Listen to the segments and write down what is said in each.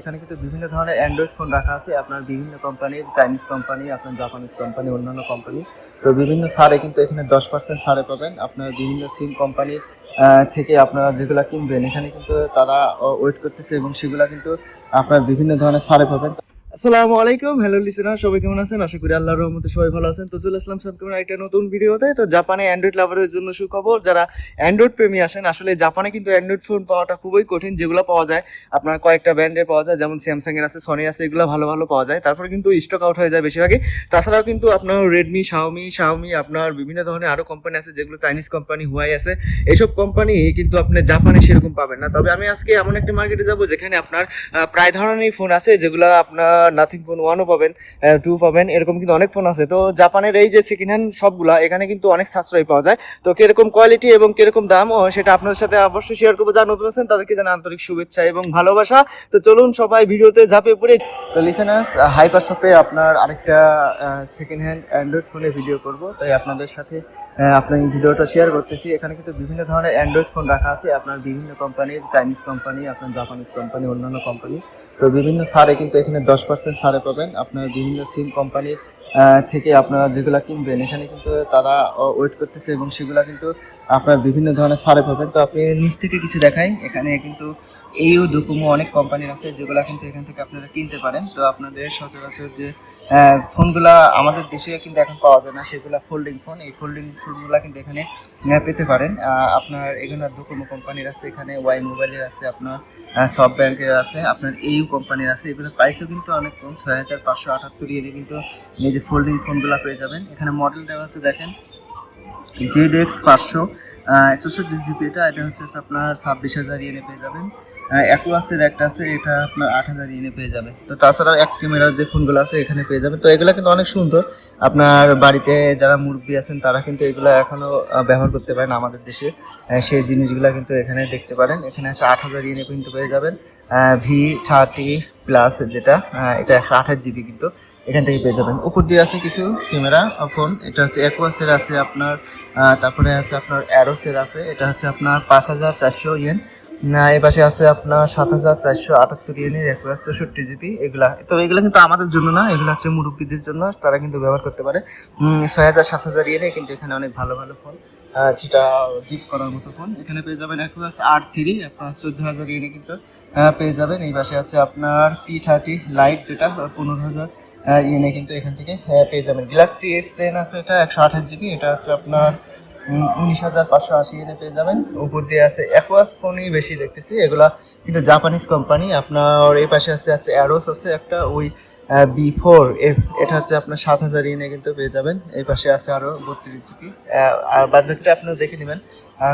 এখানে কিন্তু বিভিন্ন ধরনের অ্যান্ড্রয়েড ফোন রাখা আছে আপনার বিভিন্ন কোম্পানির, চাইনিজ কোম্পানি, আপনার জাপানিজ কোম্পানি, অন্যান্য কোম্পানি। তো বিভিন্ন ছাড়ে কিন্তু এখানে 10% ছাড়ে পাবেন। আপনার বিভিন্ন সিম কোম্পানির থেকে আপনারা যেগুলো কিনবেন এখানে কিন্তু তারা ওয়েট করতেছে এবং সেগুলো কিন্তু আপনার বিভিন্ন ধরনের ছাড়ে পাবেন। আসসালামু আলাইকুম, হ্যালো লিসেনার, সবাই কেমন আছেন? আশা করি আল্লাহর রহমতে সবাই ভালো আছেন। তো চলে আসলাম সবসময় একটা নতুন ভিডিওতে। তো জাপানে অ্যান্ড্রয়েড লাভারের জন্য সুখবর, যারা অ্যান্ড্রয়েড প্রেমী আসেন, আসলে জাপানে কিন্তু অ্যান্ড্রয়েড ফোন পাওয়াটা খুবই কঠিন। যেগুলো পাওয়া যায় আপনার কয়েকটা ব্র্যান্ডের পাওয়া যায়, যেমন স্যামসাং এর আছে, সনি আছে, এগুলো ভালো ভালো পাওয়া যায়। তারপরে কিন্তু স্টক আউট হয়ে যায় বেশিরভাগই। তাছাড়াও কিন্তু আপনার রেডমি, শাওমি আপনার বিভিন্ন ধরনের আরও কোম্পানি আছে, যেগুলো চাইনিজ কোম্পানি, হুয়াই আছে। এইসব কোম্পানি কিন্তু আপনি জাপানে সেরকম পাবেন না। তবে আমি আজকে এমন একটা মার্কেটে যাব যেখানে আপনার প্রায় ধরনের ফোন আছে, যেগুলো আপনার নাথিং ফোন 1ও পাবেন, 2 পাবেন, এরকম কিন্তু অনেক ফোন আছে। তো জাপানের এই যে সেকেন্ড হ্যান্ড শপগুলা, এখানে কিন্তু অনেক সাশ্রয় পাওয়া যায়। তো কিরকম কোয়ালিটি এবং কিরকম দাম সেটা আপনাদের সাথে অবশ্যই শেয়ার করবো। যারা নতুন আছেন তাদেরকে জানাই আন্তরিক শুভেচ্ছা এবং ভালোবাসা। তো চলুন সবাই ভিডিওতে ঝাঁপিয়ে পড়ে। তো লিসেনার্স, হাইপার শপে আপনার আরেকটা সেকেন্ড হ্যান্ড অ্যান্ড্রয়েড ফোনের ভিডিও করব, তাই আপনাদের সাথে আপনার এই ভিডিওটা শেয়ার করতেছি। এখানে কিন্তু বিভিন্ন ধরনের অ্যান্ড্রয়েড ফোন রাখা আছে আপনার বিভিন্ন কোম্পানির, চাইনিজ কোম্পানি, আপনার জাপানিজ কোম্পানি, অন্যান্য কোম্পানি। তো বিভিন্ন ছাড়ে কিন্তু এখানে 10% ছাড়ে পাবেন। আপনার বিভিন্ন সিম কোম্পানির থেকে আপনারা যেগুলো কিনবেন এখানে কিন্তু তারা ওয়েট করতেছে এবং সেগুলো কিন্তু আপনার বিভিন্ন ধরনের ছাড়ে পাবেন। তো আপনি নিচ থেকে কিছু দেখাই, এখানে কিন্তু এইও ডোকোমো অনেক কোম্পানির আছে, যেগুলো কিন্তু এখান থেকে আপনারা কিনতে পারেন। তো আপনাদের সচরাচর যে ফোনগুলা আমাদের দেশে কিন্তু এখন পাওয়া যায় না, সেগুলো ফোল্ডিং ফোন, এই ফোল্ডিং ফোনগুলো কিন্তু এখানে পেতে পারেন। আপনার এখানে ডোকোমো কোম্পানির আছে, এখানে ওয়াই মোবাইলের আছে, আপনার সব ব্যাংকের আছে, আপনার এইউ কোম্পানির আছে। এগুলো প্রাইসও কিন্তু অনেক কম, 6578 ইয়েনে কিন্তু এই যে ফোল্ডিং ফোনগুলো পেয়ে যাবেন। এখানে মডেল দেওয়া আছে দেখেন, ZX 500 64 GB, এটা হচ্ছে আপনার 26,000 ইয়েনে পেয়ে যাবেন। অ্যাকুয়াসের একটা আছে, এটা আপনার 8,000 ইয়েনে পেয়ে যাবেন। তো তাছাড়াও এক ক্যামেরার যে ফোনগুলো আছে এখানে পেয়ে যাবেন। তো এগুলো কিন্তু অনেক সুন্দর। আপনার বাড়িতে যারা মুরব্বী আছেন তারা কিন্তু এগুলো এখনও ব্যবহার করতে পারেন আমাদের দেশে। সেই জিনিসগুলো কিন্তু এখানে দেখতে পারেন। এখানে আছে 8,000 ইয়েনে কিন্তু পেয়ে যাবেন। V30 প্লাস যেটা, এটা 128 GB কিন্তু এখান থেকে পেয়ে যাবেন। উপর দিয়ে আছে কিছু ক্যামেরা ফোন, এটা হচ্ছে অ্যাকুয়াসের আছে আপনার, তারপরে আছে আপনার অ্যারোসের আছে, এটা হচ্ছে আপনার 5,400 ইয়েন। এ পাশে আছে আপনার 7,478 ইয়েনের অ্যাকুয়াস 64 GB এগুলা। তো এগুলো কিন্তু আমাদের জন্য না, এগুলো হচ্ছে মুরব্বীদের জন্য, তারা কিন্তু ব্যবহার করতে পারে। 6,000 7,000 ইয়েনে কিন্তু এখানে অনেক ভালো ভালো ফোন, যেটা গিফট করার মতো ফোন এখানে পেয়ে যাবেন। অ্যাকুয়াস R3 আপনার 14,000 ইয়েনে কিন্তু পেয়ে যাবেন। এই পাশে আছে আপনার P30 লাইট, যেটা 15,000 ইয়েনে কিন্তু এখান থেকে পেয়ে যাবেন। গ্যালাক্সি S10 আছে, এটা 128 GB, এটা হচ্ছে আপনার 19,580 ইয়েনে পেয়ে যাবেন। উপর দিয়ে আছে অ্যাকুয়াস ফোনই বেশি দেখতেছি, এগুলা কিন্তু জাপানিজ কোম্পানি। আপনার এই পাশে আছে অ্যারোস আছে একটা, ওই B4F, এটা হচ্ছে আপনার 7,000 ইয়েনে কিন্তু পেয়ে যাবেন। এই পাশে আছে আরও 32 GB। আর বাদ বাকিটা আপনারা দেখে নেবেন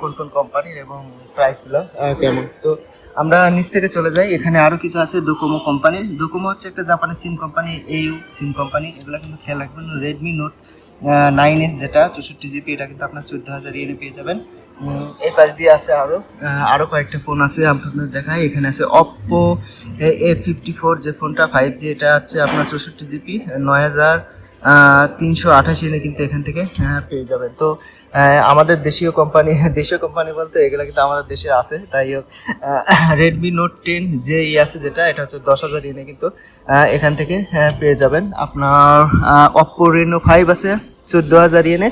কোন কোন কোম্পানির এবং প্রাইসগুলো কেমন। তো আমরা নিচ থেকে চলে যাই, এখানে আরও কিছু আছে ডোকোমো কোম্পানি। ডোকোমো হচ্ছে একটা জাপানের সিম কোম্পানি, এইউ সিম কোম্পানি। এগুলো কিন্তু খেয়াল রাখবেন। রেডমি নোট 9S যেটা 64 GB, এটা কিন্তু আপনার 14,000 ইয়েনে পেয়ে যাবেন। এই পাশ দিয়ে আছে আরও কয়েকটা ফোন আছে, আপনাদের দেখাই। এখানে আছে অপ্পো A54 যে ফোনটা 5G, এটা হচ্ছে আপনার 64 GB, 9,328 ইয়েনে কিন্তু এখান থেকে পেয়ে যাবেন। তো আমাদের দেশীয় কোম্পানি বলতে এগুলো কিন্তু আমাদের দেশে আছে। তাই হোক, রেডমি নোট 10 যে আছে যেটা, এটা হচ্ছে 10,000 ইয়েনে কিন্তু এখান থেকে পেয়ে যাবেন। আপনার অপ্পো রেনো 5 আছে 14,000 ইয়েনে,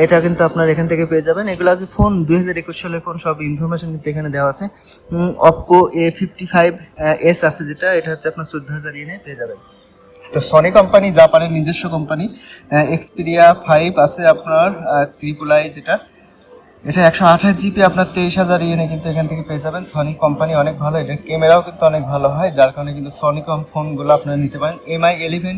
এটা কিন্তু আপনার এখান থেকে পেয়ে যাবেন। এগুলো আছে ফোন 2021 সালের ফোন, সব ইনফরমেশন কিন্তু এখানে দেওয়া আছে। অপ্পো A55s আছে যেটা, এটা হচ্ছে আপনার 14,000 ইয়েনে পেয়ে যাবেন। তো সনি কোম্পানি জাপানের নিজস্ব কোম্পানি, এক্সপিরিয়া 5 আছে আপনার ট্রিপল যেটা, এটা 128 GB, আপনার 23,000 ইয়েনে কিন্তু এখান থেকে পেয়ে যাবেন। সনি কোম্পানি অনেক ভালো, এটা ক্যামেরাও কিন্তু অনেক ভালো হয়, যার কারণে কিন্তু সনি ফোনগুলো আপনারা নিতে পারেন। MI11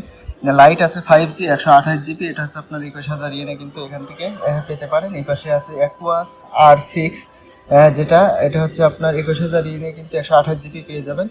লাইট আছে 5G 128 GB, এটা হচ্ছে আপনার 21,000 ইয়েনে কিন্তু এখান থেকে পেতে পারেন। এই পাশে আছে অ্যাকুয়াস R6 যেটা, এটা হচ্ছে আপনার 21,000 ইয়েনে কিন্তু 128 GB পেয়ে যাবেন।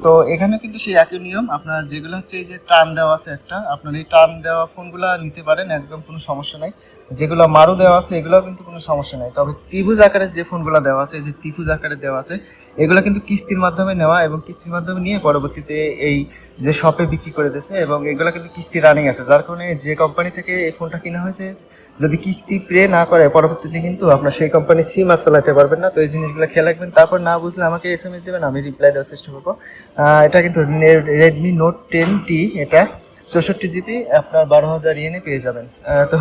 তো এখানে কিন্তু সেই একই নিয়ম, আপনার যেগুলো হচ্ছে এই যে টার্ন দেওয়া আছে একটা, আপনার এই টার্ন দেওয়া ফোনগুলো নিতে পারেন, একদম কোনো সমস্যা নাই। যেগুলো মারু দেওয়া আছে এগুলোও কিন্তু কোনো সমস্যা নাই। তবে ত্রিভুজ আকারের যে ফোনগুলো দেওয়া আছে, এই যে ত্রিভুজ আকারে দেওয়া আছে, এগুলো কিন্তু কিস্তির মাধ্যমে নেওয়া এবং কিস্তির মাধ্যমে নিয়ে পরবর্তীতে এই যে শপে বিক্রি করে দিয়েছে, এবং এগুলো কিন্তু কিস্তি রানিং আছে, যার কারণে যে কোম্পানি থেকে এই ফোনটা কেনা হয়েছে যদি কিস্তি পে না করে পরবর্তীতে কিন্তু আপনার সেই কোম্পানির সিম আর চালাতে পারবেন না। তো এই জিনিসগুলো খেয়াল রাখবেন। তারপর না বুঝলে আমাকে SMS দেবেন, আমি রিপ্লাই দেওয়ার চেষ্টা করব। বলবো। এটা কিন্তু রেডমি নোট 10T, এটা 64 জিবি, আপনার 12,000 ইয়েনে পেয়ে যাবেন। তো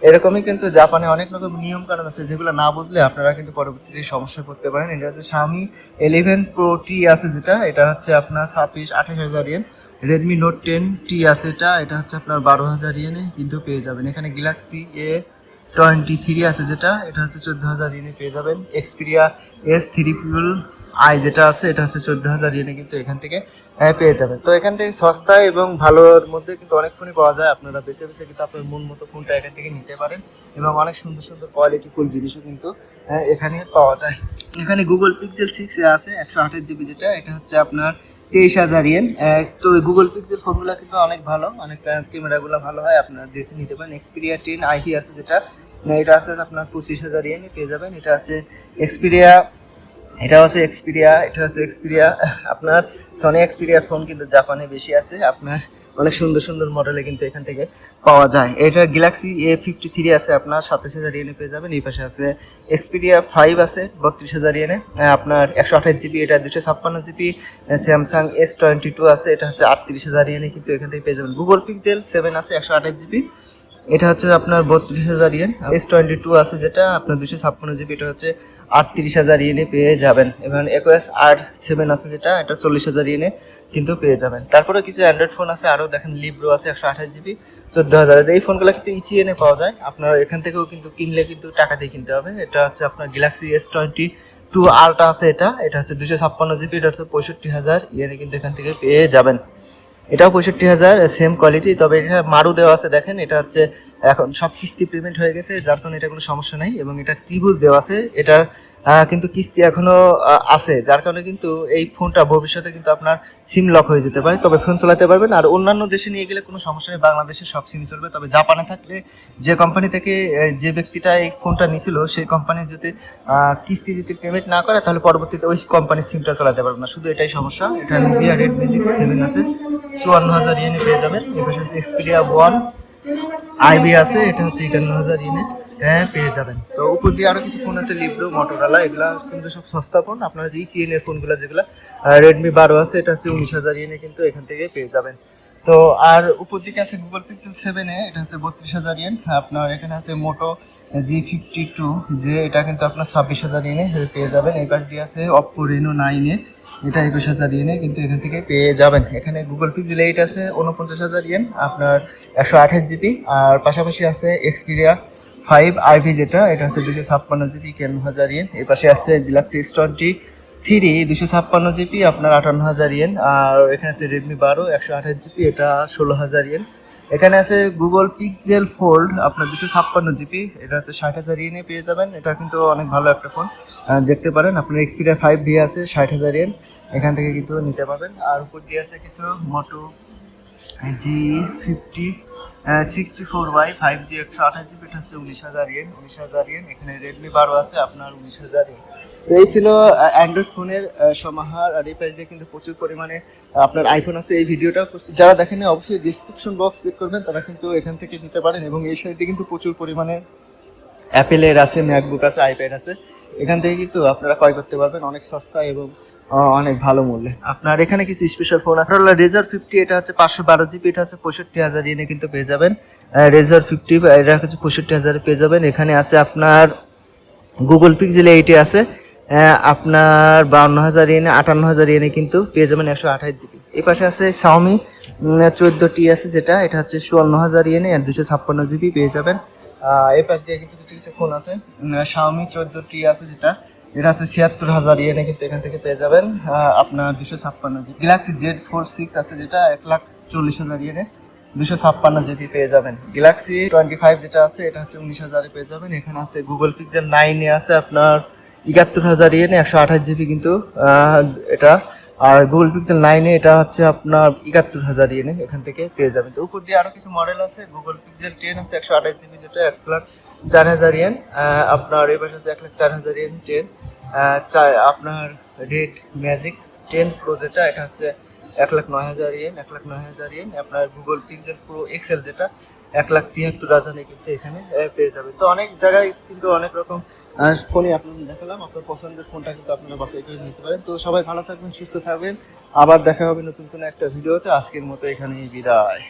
এরকমই কিন্তু জাপানে অনেক রকম নিয়ম কানুন আছে যেগুলো না বুঝলে আপনারা কিন্তু পরবর্তীতে সমস্যায় পড়তে পারেন। এটা হচ্ছে Xiaomi 11 Pro T আছে যেটা, এটা হচ্ছে আপনার 28,000 ইয়েন। রেডমি নোট 10T আছে এটা হচ্ছে আপনার 12,000 ইয়েনে কিন্তু পেয়ে যাবেন। এখানে গ্যালাক্সি A23 আছে যেটা, এটা হচ্ছে 14,000 ইয়েনে পেয়ে যাবেন। এক্সপিরিয়া S3 যেটা আছে এটা হচ্ছে 14,000 ইয়েনে কিন্তু এখান থেকে পেয়ে যাবেন। তো এখান থেকে সস্তা এবং ভালোর মধ্যে কিন্তু অনেক ফোনই পাওয়া যায়, আপনারা বেছে বেছে কিন্তু আপনার মন মতো ফোনটা এখান থেকে নিতে পারেন এবং অনেক সুন্দর সুন্দর কোয়ালিটিফুল জিনিসও কিন্তু এখানে পাওয়া যায়। এখানে গুগল পিক্সেল 6 আছে 128 জিবি যেটা, এটা হচ্ছে আপনার 23,000 ইয়েন। তো গুগল পিক্সেল ফোনগুলো কিন্তু অনেক ভালো, অনেক ক্যামেরাগুলো ভালো হয়, আপনারা দেখে নিতে পারেন। এক্সপিরিয়া 10i আছে যেটা, এটা আছে আপনার 25,000 ইয়েনে পেয়ে যাবেন। এটা হচ্ছে এক্সপিরিয়া, এটা হচ্ছে এক্সপিরিয়া আপনার সনি এক্সপিরিয়া ফোন কিন্তু জাপানে বেশি আছে, আপনার অনেক সুন্দর সুন্দর মডেলে কিন্তু এখান থেকে পাওয়া যায়। এটা গ্যালাক্সি A53 আছে আপনার 27,000 ইয়েনে পেয়ে যাবেন। এই পাশে আছে এক্সপিরিয়া 5 আছে 32,000 ইয়েনে, আপনার 128 জিবি, এটা 256 জিবি। স্যামসাং S22 আছে, এটা হচ্ছে 38,000 ইয়েনে কিন্তু এখান থেকে পেয়ে যাবেন। গুগল পিক্সেল 7 আছে 128 জিবি, এটা হচ্ছে আপনার 32,000 ইয়েন। S22 আছে যেটা আপনার 256 জিবি, এটা হচ্ছে 38,000 ইয়েনে পেয়ে যাবেন। এবং EOS R7 আছে যেটা, এটা 40,000 ইয়েনে কিন্তু পেয়ে যাবেন। তারপরে কিছু অ্যান্ড্রয়েড ফোন আছে আরও, দেখেন লিব্রো আছে 128 জিবি, 14,000। এই ফোনগুলো কিন্তু ইচিএনে পাওয়া যায়, আপনার এখান থেকেও কিন্তু কিনলে কিন্তু টাকা দিয়ে কিনতে হবে। এটা হচ্ছে আপনার গ্যালাক্সি S22 আলট্রা আছে এটা হচ্ছে 256 জিবি, এটা হচ্ছে 65,000 ইয়েনে কিন্তু এখান থেকে পেয়ে যাবেন। এটাও 65,000, সেম কোয়ালিটি, তবে এটা মারু দেওয়া আছে দেখেন, এটা হচ্ছে এখন সব কিস্তি পেমেন্ট হয়ে গেছে যার কারণে এটা কোনো সমস্যা নাই। এবং এটা ত্রিভুজ দেওয়া আছে, এটার কিন্তু কিস্তি এখনো আছে, যার কারণে কিন্তু এই ফোনটা ভবিষ্যতে কিন্তু আপনার সিম লক হয়ে যেতে পারে, তবে ফোন চালাতে পারবেন। আর অন্যান্য দেশে নিয়ে গেলে কোনো সমস্যা নেই, বাংলাদেশে সব সিমই চলবে। তবে জাপানে থাকলে যে কোম্পানি থেকে যে ব্যক্তিটা এই ফোনটা নিছিল সেই কোম্পানির যদি কিস্তি যদি পেমেন্ট না করে তাহলে পরবর্তীতে ওই কোম্পানির সিমটা চালাতে পারবে না, শুধু এটাই সমস্যা। এটা Nubia Red Magic 7 আছে 54,000 ইয়েনে পেয়ে যাবেন। এবার হচ্ছে Xperia 1 IB আছে, এটা হচ্ছে 51,000 ইয়েনে পেয়ে যাবেন। তো উপর দিয়ে আরো কিছু ফোন আছে লিব্রো, মোটোরোলা, এগুলা কিন্তু সব সস্তা ফোন। আপনারা যে সিএন এর ফোনগুলো যেগুলো রেডমি 12 আছে, এটা হচ্ছে 19,000 ইয়েনে কিন্তু এখান থেকে পেয়ে যাবেন। তো আর উপর দিকে আছে গুগল পিক্সেল 7 এটা হচ্ছে 32,000 ইয়েন। আপনার এখানে আছে মোটো G52 এটা কিন্তু আপনার 26,000 ইয়েনে পেয়ে যাবেন। এই পাশ দিয়ে আছে অপো রেনো 9 এটা 21,000 ইয়েনে কিন্তু এখান থেকে পেয়ে যাবেন। এখানে গুগল পিক্সেল 8 আছে 49,000 ইয়েন, আপনার 128 জিবি। আর পাশাপাশি আছে এক্সপিরিয়া 5 যেটা, এটা হচ্ছে 256 জিবি 51,000 ইয়েন। এই পাশে আছে গ্যালাক্সি S23 256 জিবি, আপনার 58,000 ইয়েন। আর এখানে আছে রেডমি 12 128 জিবি, এটা 16,000 ইয়েন। এখানে আছে গুগল পিক্সেল ফোল্ড আপনার 256 জিবি, এটা হচ্ছে 60,000 ইয়েনে পেয়ে যাবেন। এটা কিন্তু অনেক ভালো একটা ফোন, দেখতে পারেন। আপনার এক্সপিরিয়া 5 আছে 60,000 ইয়েন, এখান থেকে কিন্তু নিতে পারবেন। আর উপর দিয়ে আছে কিছু মোটো G50 64Y 5G 128 জিবি, এটা হচ্ছে 19,000 ইয়েন, 19,000 ইয়েন। এখানে রেডমি 12 আছে আপনার 19,000 ইয়েন। তো এই ছিল অ্যান্ড্রয়েড ফোনের সমাহার। আর এই পাশে কিন্তু প্রচুর পরিমাণে আপনার আইফোন আছে। এই ভিডিওটা যারা দেখেন অবশ্যই ডিসক্রিপশন বক্স চেক করবেন, তারা কিন্তু এখান থেকে নিতে পারেন। এবং এই সাইডে কিন্তু প্রচুর পরিমাণে অ্যাপেলের আছে, ম্যাকবুক আছে, আইপ্যাড আছে, এখান থেকে কিন্তু আপনারা ক্রয় করতে পারবেন অনেক সস্তা এবং অনেক ভালো মূল্যে। আপনার এখানে কিছু স্পেশাল ফোন আছে, রেজার 50, এটা হচ্ছে 512 জিবি, এটা হচ্ছে 65,000 ইয়েনে কিন্তু পেয়ে যাবেন। রেজার 50 এটা হচ্ছে 65,000 পেয়ে যাবেন। এখানে আছে আপনার গুগল পিক্সেল 8 আছে আপনার 52,000 ইয়েনে, 58,000 ইয়েনে কিন্তু পেয়ে যাবেন 128 জিবি। এই পাশে আছে Xiaomi 14T আছে যেটা, এটা হচ্ছে 54,000 ইয়েনে আর 256 জিবি পেয়ে যাবেন। এই পাশ দিয়ে কিন্তু কিছু কিছু ফোন আছে, Xiaomi 14T আছে যেটা, এটা হচ্ছে 76,000 ইয়েনে কিন্তু এখান থেকে পেয়ে যাবেন আপনার 256 জিবি। গ্যালাক্সি Z4 6 আছে যেটা 1,40,000 ইয়েনে 256 জিবি পেয়ে যাবেন। গ্যালাক্সি 25 যেটা আছে এটা হচ্ছে 19,000 পেয়ে যাবেন। এখানে আছে গুগল পিক্সেল 9 আছে আপনার 71,000 ইয়েনে 128 জিবি কিন্তু এটা। আর গুগল পিক্সেল 9 এটা হচ্ছে আপনার 71,000 ইয়েনে এখান থেকে পেয়ে যাবেন। তো উপর দিয়ে আরো কিছু মডেল আছে, গুগল পিক্সেল 10 আছে 128 জিবি যেটা 1,04,000 ইয়েন। আপনার এই পাশে আছে 1,04,000 ইয়েন 10। আপনার রেড ম্যাজিক 10 প্রো যেটা, এটা হচ্ছে 1,09,000 ইয়েন, 1,09,000 ইয়েন। আপনার গুগল পিক্সেল প্রো এক্সেল যেটা, 1,73,000 কিন্তু এখানে পেয়ে যাবেন। তো অনেক জায়গায় কিন্তু অনেক রকম ফোনই আপনাদের দেখালাম। আপনার পছন্দের ফোনটা কিন্তু আপনারা বাছাই করে নিতে পারেন। তো সবাই ভালো থাকবেন, সুস্থ থাকবেন। আবার দেখা হবে নতুন কোনো একটা ভিডিওতে। আজকের মতো এখানেই বিদায়।